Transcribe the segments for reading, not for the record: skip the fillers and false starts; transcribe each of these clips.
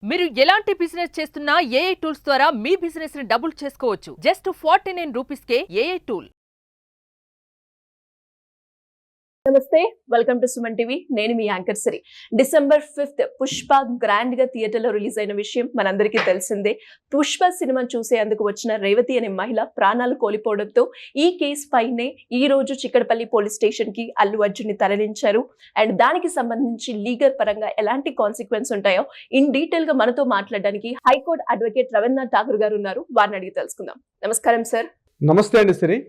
మీరు ఎలాంటి బిజినెస్ చేస్తున్నా ఏఐ టూల్స్ ద్వారా మీ బిజినెస్ ని డబుల్ చేసుకోవచ్చు. జస్ట్ 49 రూపీస్కే ఏఐ టూల్. నమస్తే, వెల్కమ్ టు సుమన్ టీవీ. నేను మీ anchor Siri. December 5th Pushpa grand గా థియేటర్ లో రిలీజ్ అయిన విషయం మనందరికీ తెలిసిందే. పుష్ప సినిమా చూసేందుకు వచ్చిన రేవతి అనే మహిళ ప్రాణాలు కోల్పోవడంతో ఈ కేసు పైనే ఈ రోజు చిక్కడపల్లి పోలీస్ స్టేషన్ కి అల్లు అర్జున్ ని తరలించారు. అండ్ దానికి సంబంధించి లీగల్ పరంగా ఎలాంటి కాన్సిక్వెన్స్ ఉంటాయో ఇన్ డీటెయిల్ గా మనతో మాట్లాడడానికి హైకోర్టు అడ్వకేట్ రవీంద్రనాథ్ ఠాకూర్ గారు ఉన్నారు. వారిని అడిగి తెలుసుకుందాం. నమస్కారం సార్. నమస్తే అండి సిరి.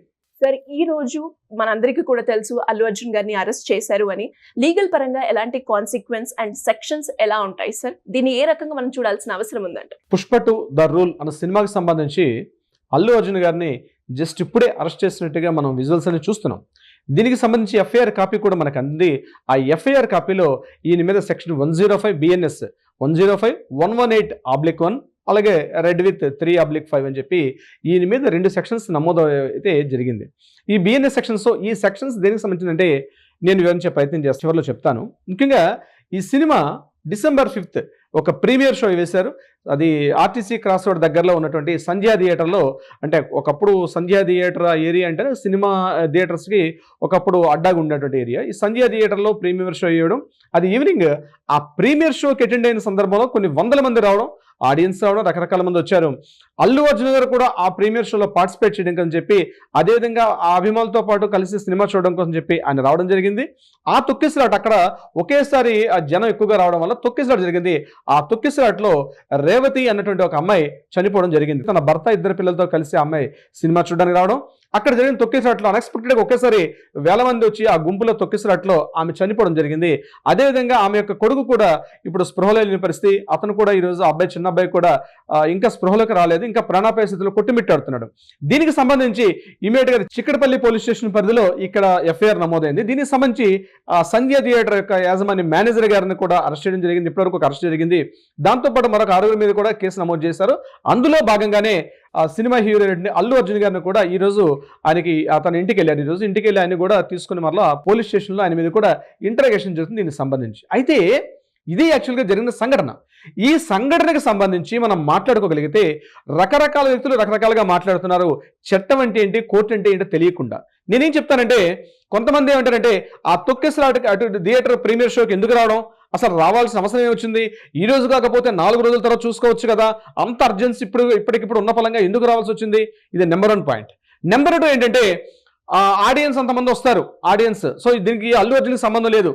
సార్, ఈ రోజు మనందరికీ కూడా తెలుసు అల్లు అర్జున్ గారిని అరెస్ట్ చేశారు అని. లీగల్ పరంగా ఎలాంటి కాన్సిక్వెన్స్ అండ్ సెక్షన్స్ ఎలా ఉంటాయి సార్? దీన్ని ఏ రకంగా మనం చూడాల్సిన అవసరం ఉందంటే? పుష్ప 2 ద రూల్ అన్న సినిమాకి సంబంధించి అల్లు అర్జున్ గారిని జస్ట్ ఇప్పుడే అరెస్ట్ చేసినట్టుగా మనం విజువల్స్ అని చూస్తున్నాం. దీనికి సంబంధించి ఎఫ్ఐఆర్ కాపీ కూడా మనకు అంది. ఆ ఎఫ్ఐఆర్ కాపీలో ఈయన మీద సెక్షన్ 105 BNS 105 118/1 అలాగే రెడ్ విత్ 3/5 అని చెప్పి ఈయన మీద 2 సెక్షన్స్ నమోదు అయితే జరిగింది. ఈ BNS సెక్షన్స్ ఈ సెక్షన్స్ దేనికి సంబంధించిందంటే నేను వివరించే ప్రయత్నం చేస్తే చివరిలో చెప్తాను. ముఖ్యంగా ఈ సినిమా December 5th ఒక ప్రీమియర్ షో వేశారు. అది ఆర్టీసీ క్రాస్ రోడ్ దగ్గరలో ఉన్నటువంటి సంధ్యా థియేటర్లో. అంటే ఒకప్పుడు సంధ్యా థియేటర్ ఏరియా అంటే సినిమా థియేటర్స్కి ఒకప్పుడు అడ్డాగా ఉన్నటువంటి ఏరియా. ఈ సంధ్యా థియేటర్లో ప్రీమియర్ షో వేయడం, అది ఈవినింగ్ ఆ ప్రీమియర్ షోకి అటెండ్ అయిన సందర్భంలో కొన్ని వందల మంది రావడం, ఆడియన్స్ రావడం, రకరకాల మంది వచ్చారు. అల్లు అర్జున్ గారు కూడా ఆ ప్రీమియర్ షోలో పార్టిసిపేట్ చేయడం కోసం చెప్పి, అదేవిధంగా ఆ అభిమానులతో పాటు కలిసి సినిమా చూడడం కోసం చెప్పి ఆయన రావడం జరిగింది. ఆ తొక్కిసలాట అక్కడ ఒకేసారి ఆ జనం ఎక్కువగా రావడం వల్ల తొక్కిసలాట జరిగింది. ఆ తొక్కిసలాటలో రేవతి అన్నటువంటి ఒక అమ్మాయి చనిపోవడం జరిగింది. తన భర్త 2 పిల్లలతో కలిసి ఆ అమ్మాయి సినిమా చూడడానికి రావడం, అక్కడ జరిగిన తొక్కిసలాట్లో అన్ఎక్స్పెక్టెడ్గా ఒకేసారి వేల మంది వచ్చి ఆ గుంపులో తొక్కిసలాట్లో ఆమె చనిపోవడం జరిగింది. అదేవిధంగా ఆమె యొక్క కొడుకు కూడా ఇప్పుడు స్పృహలో లేని పరిస్థితి. అతను కూడా ఈరోజు అబ్బాయి, చిన్న అబ్బాయి కూడా ఇంకా స్పృహలోకి రాలేదు, ఇంకా ప్రాణాపాయ స్థితిలో కొట్టుమిట్టాడుతున్నాడు. దీనికి సంబంధించి ఇమీడియట్ గా చిక్కడపల్లి పోలీస్ స్టేషన్ పరిధిలో ఇక్కడ ఎఫ్ఐఆర్ నమోదైంది. దీనికి సంబంధించి సంధ్య థియేటర్ యొక్క యాజమాన్య మేనేజర్ గారిని కూడా అరెస్ట్ చేయడం జరిగింది. ఇప్పటివరకు ఒక అరెస్ట్ జరిగింది. దాంతోపాటు మరొక 6 మీద కూడా కేసు నమోదు చేశారు. అందులో భాగంగానే సినిమా హీరో అల్లు అర్జున్ గారిని కూడా ఈ రోజు ఆయనకి అతను ఇంటికి వెళ్ళారు. ఈ రోజు ఇంటికి వెళ్ళి ఆయన కూడా తీసుకుని మరలా పోలీస్ స్టేషన్లో ఆయన మీద కూడా ఇంటరాగేషన్ జరుగుతుంది దీనికి సంబంధించి. అయితే ఇది యాక్చువల్గా జరిగిన సంఘటన. ఈ సంఘటనకు సంబంధించి మనం మాట్లాడుకోగలిగితే రకరకాల వ్యక్తులు రకరకాలుగా మాట్లాడుతున్నారు. చట్టం అంటే ఏంటి, కోర్టు అంటే ఏంటో తెలియకుండా. నేనేం చెప్తానంటే, కొంతమంది ఏమంటారంటే ఆ తొక్కేసలాటకి అటు థియేటర్ ప్రీమియర్ షోకి ఎందుకు రావడం, అసలు రావాల్సిన అవసరం ఏమొచ్చింది, ఈ రోజు కాకపోతే 4 రోజుల తర్వాత చూసుకోవచ్చు కదా, అంత అర్జెన్సీ ఇప్పటికిప్పుడు ఉన్న ఫలంగా ఎందుకు రావాల్సి వచ్చింది? ఇది నెంబర్ 1 పాయింట్. నెంబర్ 2 ఏంటంటే ఆడియన్స్ అంతమంది వస్తారు, ఆడియన్స్. సో దీనికి అల్లు అర్జున్కి సంబంధం లేదు.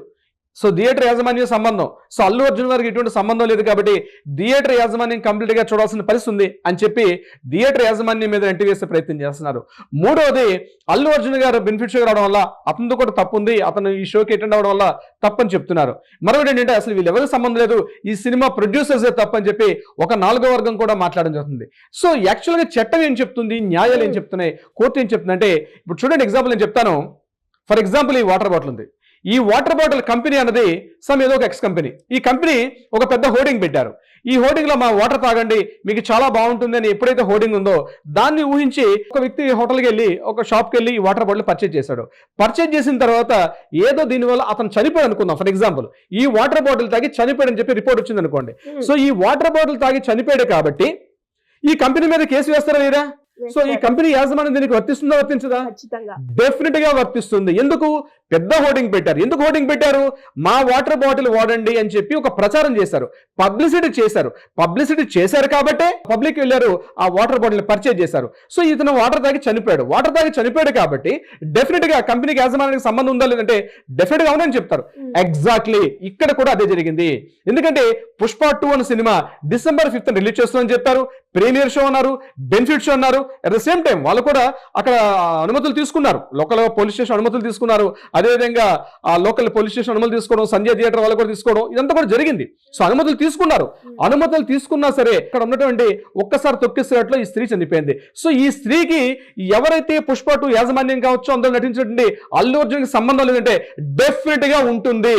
సో థియేటర్ యాజమాన్య సంబంధం. సో అల్లు అర్జున్ గారికి ఎటువంటి సంబంధం లేదు కాబట్టి థియేటర్ యాజమాన్యం కంప్లీట్గా చూడాల్సిన పరిస్థితి ఉంది అని చెప్పి థియేటర్ యాజమాన్యం మీద ఎంటి వేసే ప్రయత్నం చేస్తున్నారు. మూడవది, అల్లు అర్జున్ గారు బెనిఫిట్ షో రావడం వల్ల అతనితో కూడా తప్పు ఉంది, అతను ఈ షోకి అటెండ్ అవ్వడం వల్ల తప్పని చెప్తున్నారు. మరొకటి ఏంటంటే అసలు వీళ్ళు ఎవరికి సంబంధం లేదు, ఈ సినిమా ప్రొడ్యూసర్సే తప్పని చెప్పి ఒక 4వ వర్గం కూడా మాట్లాడడం జరుగుతుంది. సో యాక్చువల్గా చట్టం ఏం చెప్తుంది, న్యాయాలు ఏం చెప్తున్నాయి, కోర్టు ఏం చెప్తుందంటే, ఇప్పుడు చూడండి ఎగ్జాంపుల్ నేను చెప్తాను. ఫర్ ఎగ్జాంపుల్ ఈ వాటర్ బాటిల్ ఉంది. ఈ వాటర్ బాటిల్ కంపెనీ అన్నది ఏదో ఒక ఎక్స్ కంపెనీ. ఈ కంపెనీ ఒక పెద్ద హోర్డింగ్ పెట్టారు. ఈ హోర్డింగ్ లో మా వాటర్ తాగండి, మీకు చాలా బాగుంటుంది అని ఎప్పుడైతే హోర్డింగ్ ఉందో దాన్ని ఊహించి ఒక వ్యక్తి హోటల్కి వెళ్ళి ఒక షాప్కి వెళ్ళి ఈ వాటర్ బాటిల్ పర్చేజ్ చేశాడు. పర్చేజ్ చేసిన తర్వాత ఏదో దీనివల్ల అతను చనిపోయాడు అనుకుందాం. ఫర్ ఎగ్జాంపుల్ ఈ వాటర్ బాటిల్ తాగి చనిపోయాడని చెప్పి రిపోర్ట్ వచ్చింది అనుకోండి. సో ఈ వాటర్ బాటిల్ తాగి చనిపోయాడు కాబట్టి ఈ కంపెనీ మీద కేసు వేస్తారా లేదా? సో ఈ కంపెనీ యాజమాన్యం దీనికి వర్తిస్తుందా, వర్తించదా? డెఫినెట్ గా వర్తిస్తుంది. ఎందుకు? పెద్ద హోర్డింగ్ పెట్టారు. ఎందుకు హోర్డింగ్ పెట్టారు? మా వాటర్ బాటిల్ వాడండి అని చెప్పి ఒక ప్రచారం చేశారు, పబ్లిసిటీ చేశారు. పబ్లిసిటీ చేశారు కాబట్టే పబ్లిక్ వెళ్ళారు, ఆ వాటర్ బాటిల్ పర్చేజ్ చేశారు. సో ఇతను వాటర్ తాగి చనిపోయాడు. వాటర్ తాగి చనిపోయాడు కాబట్టి డెఫినెట్ గా కంపెనీకి యాజమాన్యానికి సంబంధం ఉందా లేదంటే డెఫినెట్ గా అవునని చెప్తారు. ఎగ్జాక్ట్లీ ఇక్కడ కూడా అదే జరిగింది. ఎందుకంటే పుష్ప 2 అనే సినిమా December 5th రిలీజ్ చేస్తుందని చెప్పారు. ప్రీమియర్ షో అన్నారు, బెనిఫిట్ షో అన్నారు. అట్ ద సేమ్ టైం వాళ్ళు కూడా అక్కడ అనుమతులు తీసుకున్నారు, లోకల్ పోలీస్ స్టేషన్ అనుమతులు తీసుకున్నారు. అదేవిధంగా ఆ లోకల్ పోలీస్ స్టేషన్ అనుమతులు తీసుకోవడం, సంజయ్ థియేటర్ వాళ్ళు కూడా తీసుకోవడం, ఇదంతా కూడా జరిగింది. సో అనుమతులు తీసుకున్నారు. అనుమతులు తీసుకున్నా సరే ఇక్కడ ఉన్నటువంటి ఒక్కసారి తొక్కిసలాట్లో ఈ స్త్రీ చనిపోయింది. సో ఈ స్త్రీకి ఎవరైతే పుష్ప 2 యాజమాన్యం కావచ్చు అందులో నటించినటువంటి అల్లు అర్జున్కి సంబంధం లేదంటే డెఫినెట్ గా ఉంటుంది.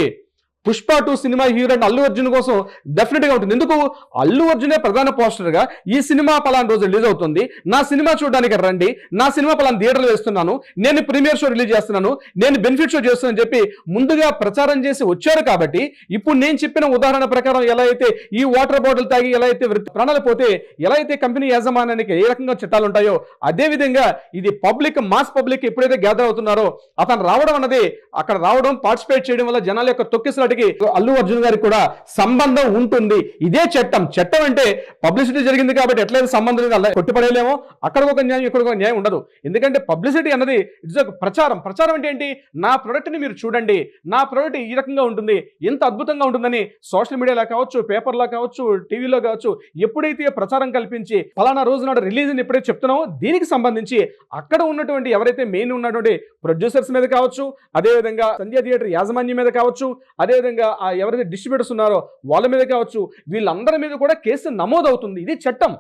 పుష్ప 2 సినిమా హీరో అంటే అల్లు అర్జున్ కోసం డెఫినెట్ గా ఉంటుంది. ఎందుకు? అల్లు అర్జునే ప్రధాన పోస్టర్ గా ఈ సినిమా పలానా రోజు రిలీజ్ అవుతుంది, నా సినిమా చూడడానికి రండి, నా సినిమా పలానా థియేటర్లో వేస్తున్నాను, నేను ప్రీమియర్ షో రిలీజ్ చేస్తున్నాను, నేను బెనిఫిట్ షో చేస్తున్నాను చెప్పి ముందుగా ప్రచారం చేసి వచ్చారు. కాబట్టి ఇప్పుడు నేను చెప్పిన ఉదాహరణ ప్రకారం ఎలా అయితే ఈ వాటర్ బాటిల్ తాగి ఎలా అయితే ప్రాణాలు పోతే ఎలా అయితే కంపెనీ యాజమాన్యానికి ఏ రకంగా చట్టాలు ఉంటాయో అదే విధంగా ఇది పబ్లిక్ మాస్ పబ్లిక్ ఎప్పుడైతే గ్యాదర్ అవుతున్నారో అతను రావడం అన్నది అక్కడ రావడం పార్టిసిపేట్ చేయడం వల్ల జనాల యొక్క తొక్కిసలాటికి అల్లు అర్జున్ గారికి కూడా సంబంధం ఉంటుంది. ఇదే చట్టం. చట్టం అంటే పబ్లిసిటీ జరిగింది కాబట్టి ఎట్లయితే సంబంధం లేదు అలా కొట్టిపడేలేమో, అక్కడ ఒక న్యాయం ఇక్కడ ఒక న్యాయం ఉండదు. ఎందుకంటే పబ్లిసిటీ అన్నది ఇట్స్ ఒక ప్రచారం. ప్రచారం అంటే ఏంటి? నా ప్రొడక్ట్ని మీరు చూడండి, నా ప్రొడక్ట్ ఈ రకంగా ఉంటుంది, ఎంత అద్భుతంగా ఉంటుందని సోషల్ మీడియాలో కావచ్చు, పేపర్లో కావచ్చు, టీవీలో కావచ్చు ఎప్పుడైతే ప్రచారం కల్పించి ఫలానా రోజు నాడు రిలీజ్ అని ఎప్పుడైతే చెప్తున్నామో దీనికి సంబంధించి అక్కడ ఉన్నటువంటి ఎవరైతే మెయిన్ ఉన్నటువంటి ప్రొడ్యూసర్స్ మీద కావచ్చు, అదేవిధంగా సంధ్య థియేటర్ యాజమాన్యం మీద కావచ్చు, అదేవిధంగా ఎవరైతే డిస్ట్రిబ్యూటర్స్ ఉన్నారో వాళ్ళ మీద కావచ్చు, వీళ్ళందరి మీద కూడా కేసు నమోదవుతుంది. ఇది చట్టం.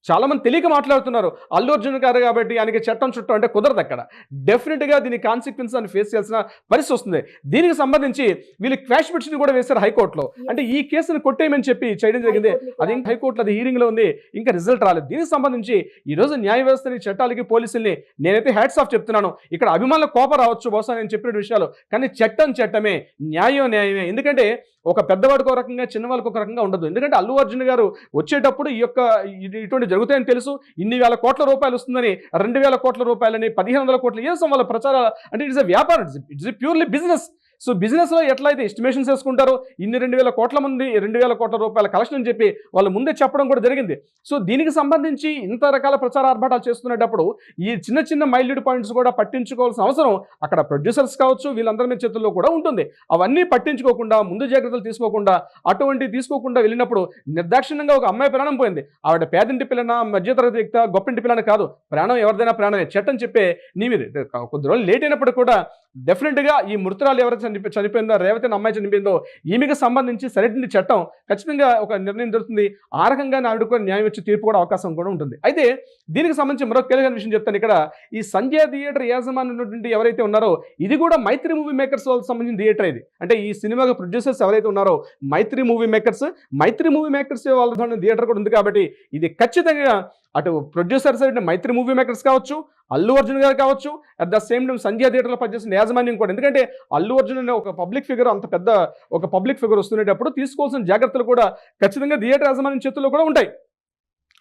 చాలా మంది తెలియక మాట్లాడుతున్నారు. అల్లు అర్జున్ గారు కాబట్టి ఆయనకి చట్టం చుట్టం అంటే కుదరదు. అక్కడ డెఫినెట్గా దీని కాన్సిక్వెన్స్ అని ఫేస్ చేయాల్సిన పరిస్థితి వస్తుంది. దీనికి సంబంధించి వీళ్ళు క్వాష్ పిటిషన్ కూడా వేశారు హైకోర్టులో. అంటే ఈ కేసును కొట్టేయమని చెప్పి చేయడం జరిగింది. అది ఇంకా హైకోర్టులో అది హీరింగ్లో ఉంది, ఇంకా రిజల్ట్ రాలేదు. దీనికి సంబంధించి ఈరోజు న్యాయ వ్యవస్థని, చట్టాలకి, పోలీసుల్ని నేనైతే హ్యాట్స్ ఆఫ్ చెప్తున్నాను. ఇక్కడ అభిమానుల కోపం రావచ్చు బహుశా నేను చెప్పిన విషయాలు, కానీ చట్టం చట్టమే, న్యాయం న్యాయమే. ఎందుకంటే ఒక పెద్దవాడికి ఒక రకంగా, చిన్నవాళ్ళకి ఒక రకంగా ఉండదు. ఎందుకంటే అల్లు అర్జున్ గారు వచ్చేటప్పుడు ఇటువంటి జరుగుతాయని తెలుసు. ఇన్ని వేల కోట్ల రూపాయలు వస్తుందని, 2000 కోట్ల రూపాయలని, 1500 కోట్ల ఏసం వాళ్ళ ప్రచారాలు. అంటే ఇట్స్ ఎ వ్యాపారం, it's a purely business. So బిజినెస్లో ఎట్లయితే ఎస్టిమేషన్స్ వేసుకుంటారో ఇన్ని 2000 కోట్ల మంది 2000 కోట్ల రూపాయల కలెక్షన్ అని చెప్పి వాళ్ళు ముందే చెప్పడం కూడా జరిగింది. సో దీనికి సంబంధించి ఇంత రకాల ప్రచార ఆర్భాటాలు చేస్తున్నప్పుడు ఈ చిన్న చిన్న మైల్యూడ్ పాయింట్స్ కూడా పట్టించుకోవాల్సిన అవసరం అక్కడ ప్రొడ్యూసర్స్ కావచ్చు వీళ్ళందరి మీద చేతుల్లో కూడా ఉంటుంది. అవన్నీ పట్టించుకోకుండా, ముందు జాగ్రత్తలు తీసుకోకుండా, అటువంటి తీసుకోకుండా వెళ్ళినప్పుడు నిర్దాక్షిణ్యంగా ఒక అమ్మాయి ప్రాణం పోయింది. ఆవిడ పేదింటి పిల్లన, మధ్యతరగతి వ్యక్తి, గొప్పింటి పిల్లన కాదు, ప్రాణం ఎవరిదైనా ప్రాణమే. చట్టం చెప్పే నీ మీద కొద్ది రోజులు లేట్ అయినప్పుడు కూడా డెఫినెట్గా ఈ మృతురాలు ఎవరైతే చనిపోయిందో, రేవతి అమ్మాయి చనిపోయిందో, ఈమెకి సంబంధించి సరైన చట్టం ఖచ్చితంగా ఒక నిర్ణయం జరుగుతుంది. ఆ రకంగా ఆవిడ కూడా న్యాయం వచ్చి తీర్పు కూడా అవకాశం కూడా ఉంటుంది. అయితే దీనికి సంబంధించి మరొక కీలకమైన విషయం చెప్తాను. ఇక్కడ ఈ సంధ్య థియేటర్ యాజమాన్యం ఉన్నటువంటి ఎవరైతే ఉన్నారో ఇది కూడా మైత్రి మూవీ మేకర్స్ వాళ్ళకి సంబంధించిన థియేటర్. ఇది అంటే ఈ సినిమాకి ప్రొడ్యూసర్స్ ఎవరైతే ఉన్నారో మైత్రి మూవీ మేకర్స్ వాళ్ళ థియేటర్ కూడా ఉంది. కాబట్టి ఇది ఖచ్చితంగా అటు ప్రొడ్యూసర్స్ అంటే మైత్రి మూవీ మేకర్స్ కావచ్చు, అల్లు అర్జున్ గారు కావచ్చు, అట్ ద సేమ్ టైం సంధ్య థియేటర్లో పనిచేసిన యాజమాన్యం కూడా. ఎందుకంటే అల్లు అర్జున్ అనే ఒక పబ్లిక్ ఫిగర్, అంత పెద్ద ఒక పబ్లిక్ ఫిగర్ వస్తున్నప్పుడు తీసుకోవాల్సిన జాగ్రత్తలు కూడా ఖచ్చితంగా థియేటర్ యాజమాన్యం చేతుల్లో కూడా ఉంటాయి.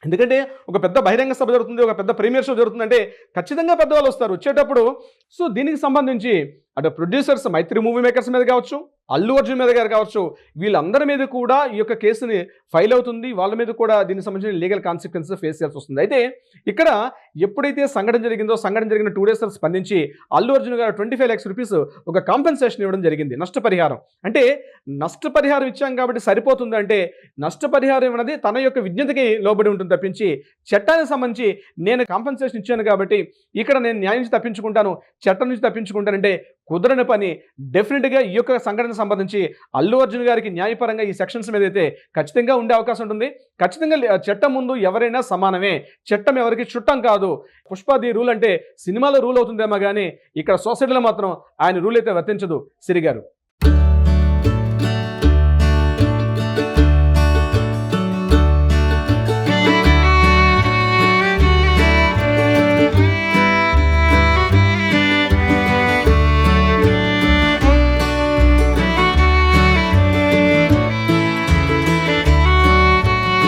ఎందుకంటే ఒక పెద్ద బహిరంగ సభ జరుగుతుంది, ఒక పెద్ద ప్రీమియర్ షో జరుగుతుందంటే ఖచ్చితంగా పెద్దవాళ్ళు వస్తారు వచ్చేటప్పుడు. సో దీనికి సంబంధించి అటు ప్రొడ్యూసర్స్ మైత్రి మూవీ మేకర్స్ మీద కావచ్చు, అల్లు అర్జున్ మీద గారు కావచ్చు, వీళ్ళందరి మీద కూడా ఈ యొక్క కేసుని ఫైల్ అవుతుంది. వాళ్ళ మీద కూడా దీనికి సంబంధించిన లీగల్ కాన్సిక్వెన్సెస్ ఫేస్ చేయాల్సి వస్తుంది. అయితే ఇక్కడ ఎప్పుడైతే సంఘటన జరిగిన 2 days స్పందించి అల్లు అర్జున్ గారు 25 lakhs రూపీస్ ఒక కాంపెన్సేషన్ ఇవ్వడం జరిగింది, నష్టపరిహారం. అంటే నష్టపరిహారం ఇచ్చాం కాబట్టి సరిపోతుంది అంటే, నష్టపరిహారం అనేది తన యొక్క విజ్ఞతకి లోబడి ఉంటుంది తప్పించి చట్టానికి సంబంధించి నేను కాంపెన్సేషన్ ఇచ్చాను కాబట్టి ఇక్కడ నేను న్యాయం నుంచి తప్పించుకుంటాను, చట్టం నుంచి తప్పించుకుంటానంటే కుదరని పని. డెఫినెట్గా ఈ యొక్క సంఘటనకు సంబంధించి అల్లు అర్జున్ గారికి న్యాయపరంగా ఈ సెక్షన్స్ మీద అయితే ఖచ్చితంగా ఉండే అవకాశం ఉంటుంది. ఖచ్చితంగా చట్టం ముందు ఎవరైనా సమానమే, చట్టం ఎవరికి చుట్టం కాదు. పుష్పది రూల్ అంటే సినిమాలో రూల్ అవుతుందేమో కానీ ఇక్కడ సొసైటీలో మాత్రం ఆయన రూల్ అయితే వర్తించదు. సిరి గారు.